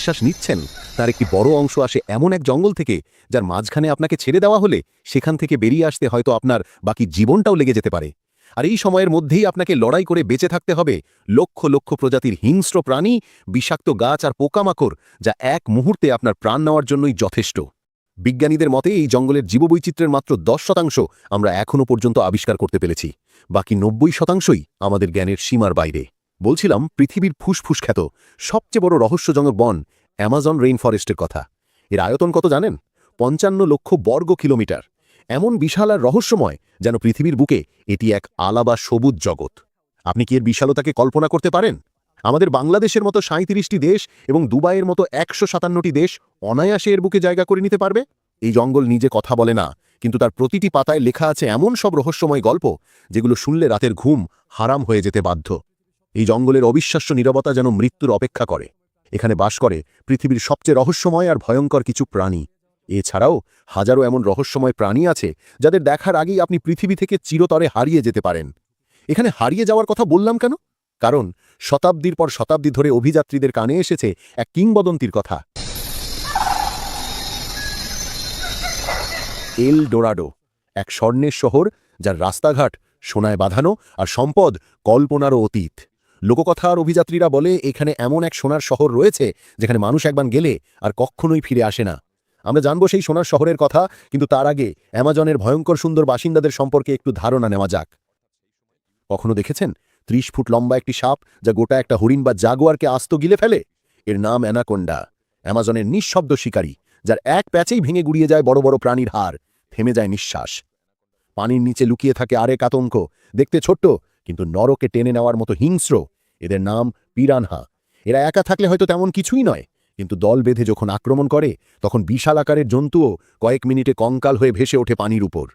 নিঃশ্বাস নিচ্ছেন তার একটি বড় অংশ আসে এমন এক জঙ্গল থেকে যার মাঝখানে আপনাকে ছেড়ে দেওয়া হলে সেখান থেকে বেরিয়ে আসতে হয়তো আপনার বাকি জীবনটাও লেগে যেতে পারে। আর এই সময়ের মধ্যেই আপনাকে লড়াই করে বেঁচে থাকতে হবে লক্ষ লক্ষ প্রজাতির হিংস্র প্রাণী, বিষাক্ত গাছ আর পোকামাকড়, যা এক মুহূর্তে আপনার প্রাণ নেওয়ার জন্যই যথেষ্ট। বিজ্ঞানীদের মতে এই জঙ্গলের জীববৈচিত্র্যের মাত্র 10% আমরা এখনও পর্যন্ত আবিষ্কার করতে পেরেছি, বাকি 90%ই আমাদের জ্ঞানের সীমার বাইরে। বলছিলাম পৃথিবীর ফুসফুস খ্যাত সবচেয়ে বড় রহস্যজনক বন অ্যামাজন রেইন ফরেস্টের কথা। এর আয়তন কত জানেন? 55 লক্ষ বর্গ কিলোমিটার। এমন বিশাল আর রহস্যময় যেন পৃথিবীর বুকে এটি এক আলাদা সবুজ জগৎ। আপনি কি এর বিশালতাকে কল্পনা করতে পারেন? আমাদের বাংলাদেশের মতো 37টি দেশ এবং দুবাইয়ের মতো 157টি দেশ অনায়াসে এর বুকে জায়গা করে নিতে পারবে। এই জঙ্গল নিজে কথা বলে না, কিন্তু তার প্রতিটি পাতায় লেখা আছে এমন সব রহস্যময় গল্প যেগুলো শুনলে রাতের ঘুম হারাম হয়ে যেতে বাধ্য। এই জঙ্গলের অবিশ্বাস্য নীরবতা যেন মৃত্যুর অপেক্ষা করে। এখানে বাস করে পৃথিবীর সবচেয়ে রহস্যময় আর ভয়ঙ্কর কিছু প্রাণী। এছাড়াও হাজারো এমন রহস্যময় প্রাণী আছে যাদের দেখার আগেই আপনি পৃথিবী থেকে চিরতরে হারিয়ে যেতে পারেন। এখানে হারিয়ে যাওয়ার কথা বললাম কেন? কারণ শতাব্দীর পর শতাব্দী ধরে অভিযাত্রীদের কানে এসেছে এক কিংবদন্তির কথা। এল ডোরাডো, এক স্বর্ণের শহর যার রাস্তাঘাট সোনায় বাঁধানো আর সম্পদ কল্পনারও অতীত। লোককথা আর অভিযাত্রীরা বলে এখানে এমন এক সোনার শহর রয়েছে যেখানে মানুষ একবার গেলে আর কখনোই ফিরে আসে না। আমরা জানবো সেই সোনার শহরের কথা, কিন্তু তার আগে অ্যামাজনের ভয়ঙ্কর সুন্দর বাসিন্দাদের সম্পর্কে একটু ধারণা নেওয়া যাক। কখনো দেখেছেন 30 ফুট লম্বা একটি সাপ যা গোটা একটা হরিণ বা জাগুয়ারকে আস্ত গিলে ফেলে? এর নাম অ্যানাকোন্ডা। অ্যামাজনের নিঃশব্দ শিকারী, যার এক প্যাচেই ভেঙে গুড়িয়ে যায় বড় বড় প্রাণীর হাড়, থেমে যায় নিঃশ্বাস। পানির নিচে লুকিয়ে থাকে আরেক আতঙ্ক, দেখতে ছোট্ট কিন্তু নরকে টেনে নেওয়ার মতো হিংস্র। এদের নাম পিরানহা। এরা একা থাকলে হয়তো তেমন কিছুই নয়, কিন্তু দল বেঁধে যখন আক্রমণ করে তখন বিশাল আকারের জন্তুও কয়েক মিনিটে কঙ্কাল হয়ে ভেসে ওঠে পানির উপর।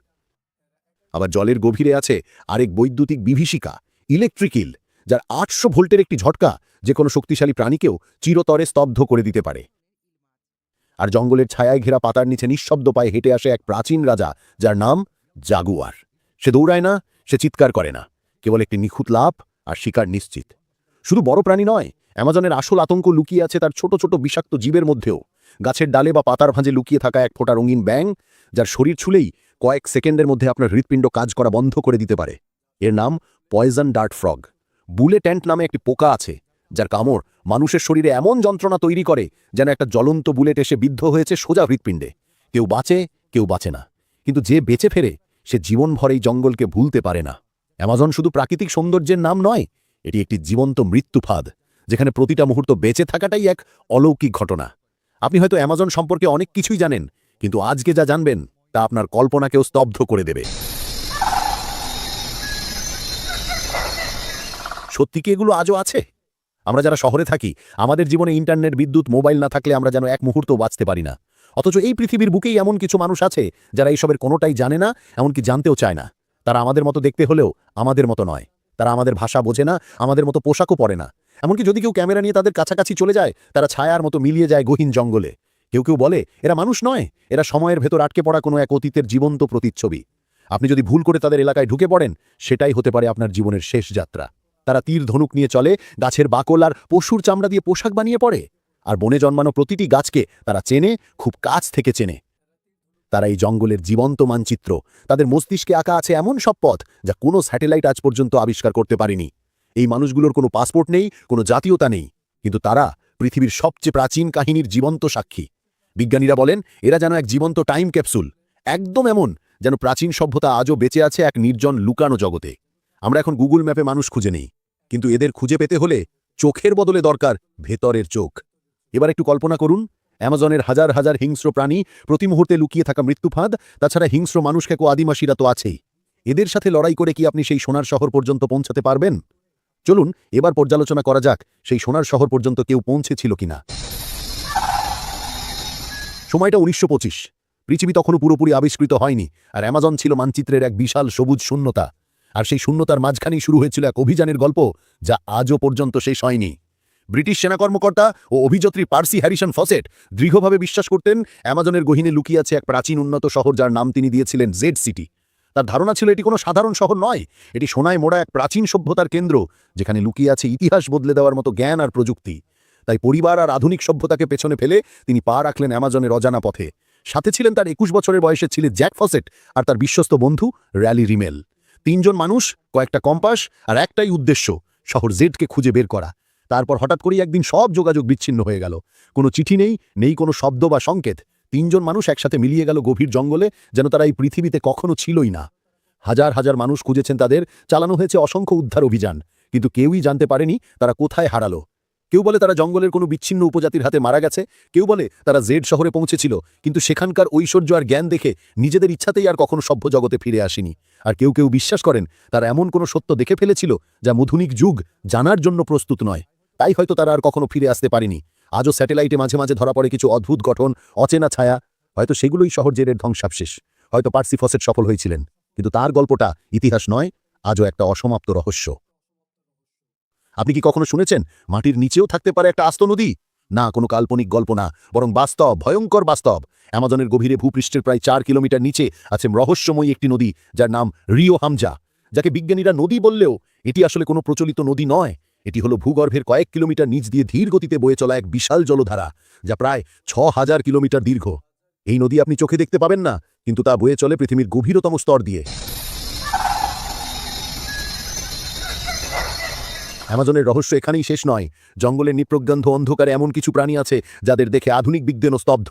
আবার জলের গভীরে আছে আরেক বৈদ্যুতিক বিভীষিকা, ইলেকট্রিকিল, যার 800 ভোল্টের একটি ঝটকা যে কোনো শক্তিশালী প্রাণীকেও চিরতরে স্তব্ধ করে দিতে পারে। আর জঙ্গলের ছায়ায় ঘেরা পাতার নিচে নিঃশব্দ পায়ে হেঁটে আসে এক প্রাচীন রাজা, যার নাম জাগুয়ার। সে দৌড়ায় না, সে চিৎকার করে না, কেবল একটি নিখুঁত লাফ আর শিকার নিশ্চিত। শুধু বড় প্রাণী নয়, অ্যামাজনের আসল আতঙ্ক লুকিয়ে আছে তার ছোট ছোট বিষাক্ত জীবের মধ্যেও। গাছের ডালে বা পাতার ভাঁজে লুকিয়ে থাকা এক ফোঁটা রঙিন ব্যাঙ, যার শরীর ছুলেই কয়েক সেকেন্ডের মধ্যে আপনার হৃৎপিণ্ড কাজ করা বন্ধ করে দিতে পারে। এর নাম পয়জন ডার্ট ফ্রগ। বুলে ট্যান্ট নামে একটি পোকা আছে, যার কামড় মানুষের শরীরে এমন যন্ত্রণা তৈরি করে যেন একটা জ্বলন্ত বুলেট এসে বিদ্ধ হয়েছে সোজা হৃৎপিণ্ডে। কেউ বাঁচে, কেউ বাঁচে না, কিন্তু যে বেঁচে ফেরে সে জীবনভর এই জঙ্গলকে ভুলতে পারে না। অ্যামাজন শুধু প্রাকৃতিক সৌন্দর্যের নাম নয়, এটি একটি জীবন্ত মৃত্যুফাঁদ, যেখানে প্রতিটা মুহূর্ত বেঁচে থাকাটাই এক অলৌকিক ঘটনা। আপনি হয়তো অ্যামাজন সম্পর্কে অনেক কিছুই জানেন, কিন্তু আজকে যা জানবেন তা আপনার কল্পনাকেও স্তব্ধ করে দেবে। সত্যি কি এগুলো আজও আছে? আমরা যারা শহরে থাকি, আমাদের জীবনে ইন্টারনেট, বিদ্যুৎ, মোবাইল না থাকলে আমরা যেন এক মুহূর্তও বাঁচতে পারি না। অথচ এই পৃথিবীর বুকেই এমন কিছু মানুষ আছে যারা এইসবের কোনোটাই জানে না, এমনকি জানতেও চায় না। তারা আমাদের মতো দেখতে হলেও আমাদের মতো নয়। তারা আমাদের ভাষা বোঝে না, আমাদের মতো পোশাকও পরে না। এমনকি যদি কেউ ক্যামেরা নিয়ে তাদের কাছাকাছি চলে যায়, তারা ছায়ার মতো মিলিয়ে যায় গহীন জঙ্গলে। কেউ কেউ বলে এরা মানুষ নয়, এরা সময়ের ভেতর আটকে পড়া কোনো এক অতীতের জীবন্ত প্রতিচ্ছবি। আপনি যদি ভুল করে তাদের এলাকায় ঢুকে পড়েন, সেটাই হতে পারে আপনার জীবনের শেষ যাত্রা। তারা তীর ধনুক নিয়ে চলে, গাছের বাকল আর পশুর চামড়া দিয়ে পোশাক বানিয়ে পড়ে। আর বনে জন্মানো প্রতিটি গাছকে তারা চেনে, খুব কাছ থেকে চেনে। তারা এই জঙ্গলের জীবন্ত মানচিত্র। তাদের মস্তিষ্কে আঁকা আছে এমন সব পথ যা কোনো স্যাটেলাইট আজ পর্যন্ত আবিষ্কার করতে পারেনি। এই মানুষগুলোর কোনো পাসপোর্ট নেই, কোনো জাতীয়তা নেই, কিন্তু তারা পৃথিবীর সবচেয়ে প্রাচীন কাহিনীর জীবন্ত সাক্ষী। বিজ্ঞানীরা বলেন এরা যেন এক জীবন্ত টাইম ক্যাপসুল, একদম এমন যেন প্রাচীন সভ্যতা আজও বেঁচে আছে এক নির্জন লুকানো জগতে। আমরা এখন গুগল ম্যাপে মানুষ খুঁজে নেই, কিন্তু এদের খুঁজে পেতে হলে চোখের বদলে দরকার ভেতরের চোখ। এবার একটু কল্পনা করুন, অ্যামাজনের হাজার হাজার হিংস্র প্রাণী, প্রতি মুহূর্তে লুকিয়ে থাকা মৃত্যুফাঁদ, তাছাড়া হিংস্র মানুষকে আদিবাসীরা তো আছেই। এদের সাথে লড়াই করে কি আপনি সেই সোনার শহর পর্যন্ত পৌঁছাতে পারবেন? চলুন এবার পর্যালোচনা করা যাক সেই সোনার শহর পর্যন্ত কেউ পৌঁছেছিল কিনা। সময়টা 1925। পৃথিবী তখনও পুরোপুরি আবিষ্কৃত হয়নি, আর অ্যামাজন ছিল মানচিত্রের এক বিশাল সবুজ শূন্যতা। আর সেই শূন্যতার মাঝখানেই শুরু হয়েছিল এক অভিযানের গল্প যা আজও পর্যন্ত শেষ হয়নি। ব্রিটিশ সেনা কর্মকর্তা ও অভিযাত্রী পার্সি হ্যারিসন ফসেট দৃঢ়ভাবে বিশ্বাস করতেন অ্যামাজনের গহীনে লুকিয়ে আছে এক প্রাচীন উন্নত শহর, যার নাম তিনি দিয়েছিলেন জেড সিটি। তার ধারণা ছিল এটি কোনো সাধারণ শহর নয়, এটি সোনায় মোড়া এক প্রাচীন সভ্যতার কেন্দ্র, যেখানে লুকিয়ে আছে ইতিহাস বদলে দেওয়ার মতো জ্ঞান আর প্রযুক্তি। তাই পরিবার আর আধুনিক সভ্যতাকে পেছনে ফেলে তিনি পা রাখলেন অ্যামাজনের অজানা পথে। সাথে ছিলেন তার ২১ বছরের বয়সের ছেলে জ্যাক ফসেট আর তার বিশ্বস্ত বন্ধু র্যালি রিমেল। ৩ জন মানুষ, কয়েকটা কম্পাস আর একটাই উদ্দেশ্য, শহর জেডকে খুঁজে বের করা। তারপর হঠাৎ করেই একদিন সব যোগাযোগ বিচ্ছিন্ন হয়ে গেল। কোনো চিঠি নেই, নেই কোনো শব্দ বা সংকেত। ৩ জন মানুষ একসাথে মিলিয়ে গেল গভীর জঙ্গলে, যেন তারা এই পৃথিবীতে কখনো ছিলই না। হাজার হাজার মানুষ খুঁজেছেন তাদের, চালানো হয়েছে অসংখ্য উদ্ধার অভিযান, কিন্তু কেউই জানতে পারেনি তারা কোথায় হারালো। কেউ বলে তারা জঙ্গলের কোনো বিচ্ছিন্ন উপজাতির হাতে মারা গেছে, কেউ বলে তারা জেড শহরে পৌঁছেছিল, কিন্তু সেখানকার ঐশ্বর্য আর জ্ঞান দেখে নিজেদের ইচ্ছাতেই আর কখনো সভ্য জগতে ফিরে আসেনি। আর কেউ কেউ বিশ্বাস করেন তারা এমন কোনো সত্য দেখে ফেলেছিল যা আধুনিক যুগ জানার জন্য প্রস্তুত নয়, তাই হয়তো তারা আর কখনো ফিরে আসতে পারেনি। আজও স্যাটেলাইটে মাঝে মাঝে ধরা পড়ে কিছু অদ্ভুত গঠন, অচেনা ছায়া। হয়তো সেগুলোই শহর জেডের ধ্বংসাবশেষ। হয়তো পার্সি ফসেট সফল হয়েছিলেন, কিন্তু তার গল্পটা ইতিহাস নয়, আজও একটা অসমাপ্ত রহস্য। আপনি কি কখনো শুনেছেন মাটির নিচেও থাকতে পারে একটা আস্ত নদী? না, কোনো কাল্পনিক গল্প না, বরং বাস্তব, ভয়ঙ্কর বাস্তব। অ্যামাজনের গভীরে ভূপৃষ্ঠের প্রায় ৪ কিলোমিটার নিচে আছে রহস্যময়ী একটি নদী, যার নাম রিও হামজা। যাকে বিজ্ঞানীরা নদী বললেও এটি আসলে কোনো প্রচলিত নদী নয়। এটি হলো ভূগর্ভের কয়েক কিলোমিটার নিচ দিয়ে ধীর গতিতে বয়ে চলা এক বিশাল জলধারা, যা প্রায় ৬,০০০ কিলোমিটার দীর্ঘ। এই নদী আপনি চোখে দেখতে পাবেন না, কিন্তু তা বয়ে চলে পৃথিবীর গভীরতম স্তর দিয়ে। অ্যামাজনের রহস্য এখানেই শেষ নয়। জঙ্গলের নিপ্রজ্ঞান্ধ অন্ধকারে এমন কিছু প্রাণী আছে যাদের দেখে আধুনিক বিজ্ঞানও স্তব্ধ।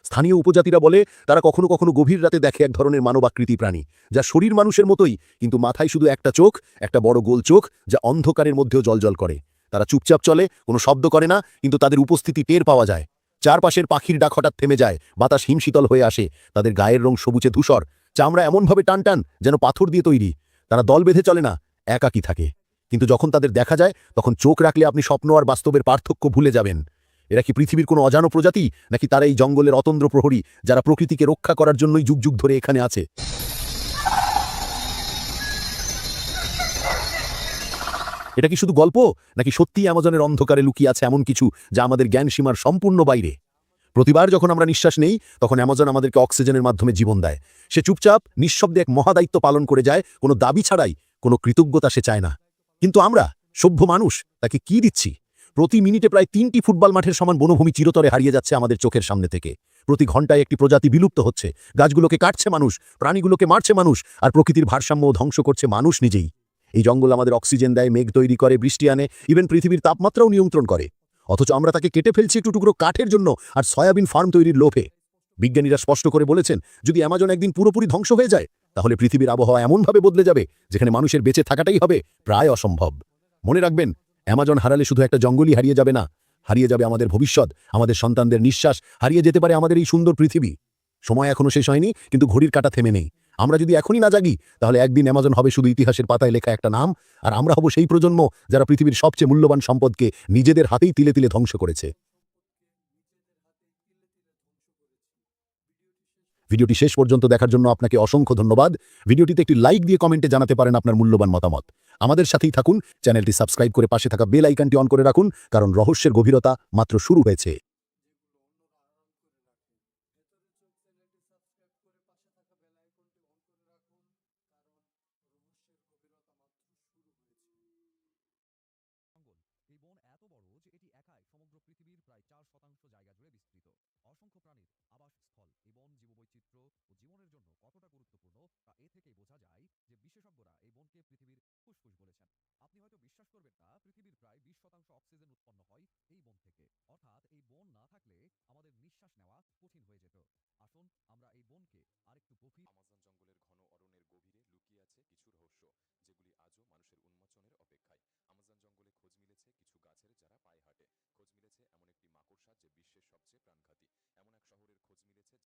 স্থানীয় উপজাতিরা বলে তারা কখনো কখনো গভীর রাতে দেখে এক ধরনের মানবাকৃতি প্রাণী, যা শরীর মানুষের মতোই, কিন্তু মাথায় শুধু একটা চোখ, একটা বড় গোল চোখ, যা অন্ধকারের মধ্যেও জ্বলজ্বল করে। তারা চুপচাপ চলে, কোনো শব্দ করে না, কিন্তু তাদের উপস্থিতি টের পাওয়া যায়। চারপাশের পাখির ডাক হঠাৎ থেমে যায়, বাতাস হিমশীতল হয়ে আসে। তাদের গায়ের রং সবুজে ধূসর, চামড়া এমনভাবে টানটান যেন পাথর দিয়ে তৈরি। তারা দল বেঁধে চলে না, একাকী থাকে। কিন্তু যখন তাদের দেখা যায়, তখন চোখ রাখলে আপনি স্বপ্ন আর বাস্তবের পার্থক্য ভুলে যাবেন। এরা কি পৃথিবীর কোনো অজানো প্রজাতি, নাকি তারা এই জঙ্গলের অতন্দ্র প্রহরী, যারা প্রকৃতিকে রক্ষা করার জন্যই যুগ যুগ ধরে এখানে আছে? এটা কি শুধু গল্প, নাকি সত্যিই অ্যামাজনের অন্ধকারে লুকিয়ে আছে এমন কিছু যা আমাদের জ্ঞান সীমার সম্পূর্ণ বাইরে? প্রতিবার যখন আমরা নিঃশ্বাস নেই, তখন অ্যামাজন আমাদেরকে অক্সিজেনের মাধ্যমে জীবন দেয়। সে চুপচাপ নিঃশব্দে এক মহাদায়িত্ব পালন করে যায়, কোনো দাবি ছাড়াই, কোনো কৃতজ্ঞতা সে চায় না। কিন্তু আমরা, সভ্য মানুষ, তাকে কি দিচ্ছি? প্রতি মিনিটে প্রায় ৩টি ফুটবল মাঠের সমান বনভূমি চিরতরে হারিয়ে যাচ্ছে আমাদের চোখের সামনে থেকে। প্রতি ঘন্টায় একটি প্রজাতি বিলুপ্ত হচ্ছে। গাছগুলোকে কাটছে মানুষ, প্রাণীগুলোকে মারছে মানুষ, আর প্রকৃতির ভারসাম্য ধ্বংস করছে মানুষ নিজেই। এই জঙ্গল আমাদের অক্সিজেন দেয়, মেঘ তৈরি করে, বৃষ্টি আনে, ইভেন পৃথিবীর তাপমাত্রাও নিয়ন্ত্রণ করে। অথচ আমরা তাকে কেটে ফেলছি একটু টুকরো কাঠের জন্য আর সয়াবিন ফার্ম তৈরির লোভে। বিজ্ঞানীরা স্পষ্ট করে বলেছেন, যদি অ্যামাজন একদিন পুরোপুরি ধ্বংস হয়ে যায়, তাহলে পৃথিবীর আবহাওয়া এমনভাবে বদলে যাবে যেখানে মানুষের বেঁচে থাকাটাই হবে প্রায় অসম্ভব। মনে রাখবেন, অ্যামাজন হারালে শুধু একটা জঙ্গলই হারিয়ে যাবে না, হারিয়ে যাবে আমাদের ভবিষ্যৎ, আমাদের সন্তানদের নিঃশ্বাস, হারিয়ে যেতে পারে আমাদের এই সুন্দর পৃথিবী। সময় এখনো শেষ হয়নি, কিন্তু ঘড়ির কাঁটা থেমে নেই। আমরা যদি এখনই না জাগি, তাহলে একদিন অ্যামাজন হবে শুধু ইতিহাসের পাতায় লেখা একটা নাম, আর আমরা হব সেই প্রজন্ম যারা পৃথিবীর সবচেয়ে মূল্যবান সম্পদকে নিজেদের হাতেই তিলে তিলে ধ্বংস করেছে। ভিডিওটি শেষ পর্যন্ত দেখার জন্য আপনাকে অসংখ্য ধন্যবাদ। ভিডিওটিতে একটি লাইক দিয়ে কমেন্টে জানাতে পারেন আপনার মূল্যবান মতামত। আমাদের সাথেই থাকুন, চ্যানেলটি সাবস্ক্রাইব করে পাশে থাকা বেল আইকনটি অন করে রাখুন, কারণ রহস্যের গভীরতা মাত্র শুরু হয়েছে। এই বন এত বড় যে এটি একাই সমগ্র পৃথিবীর প্রায় ৪% জায়গা জুড়ে বিস্তৃত। অসংখ্য প্রাণীর আবাসস্থল। এই বন জীববৈচিত্র্য ও জীবনের জন্য কতটা গুরুত্বপূর্ণ তা এ থেকেই বোঝা যায় যে বিশেষজ্ঞরা এই বনকে পৃথিবীর ফুসফুস বলেছেন। আপনি হয়তো বিশ্বাস করবেন না, পৃথিবীর প্রায় ২০% অক্সিজেন উৎপন্ন হয় এই বন থেকে। অর্থাৎ এই বন না থাকলে আমাদের নিঃশ্বাস নেওয়া কঠিন হয়ে যেত। আসুন আমরা এই বনকে আরেকটু গভীর। আমাজন জঙ্গলের ঘন অরণ্যের গভীরে লুকিয়ে আছে কিছু রহস্য, যেগুলি আজও মানুষের উন্মোচনের অপেক্ষায়। আমাজন জঙ্গলে খোঁজ মিলেছে কিছু গাছের যারা পায়ে হাঁটে, খোঁজ মিলেছে এমন একটি মাকড়সা যে বিশ্বের সবচেয়ে প্রাণঘাতী, এমন এক শহরের খোঁজ মিলেছে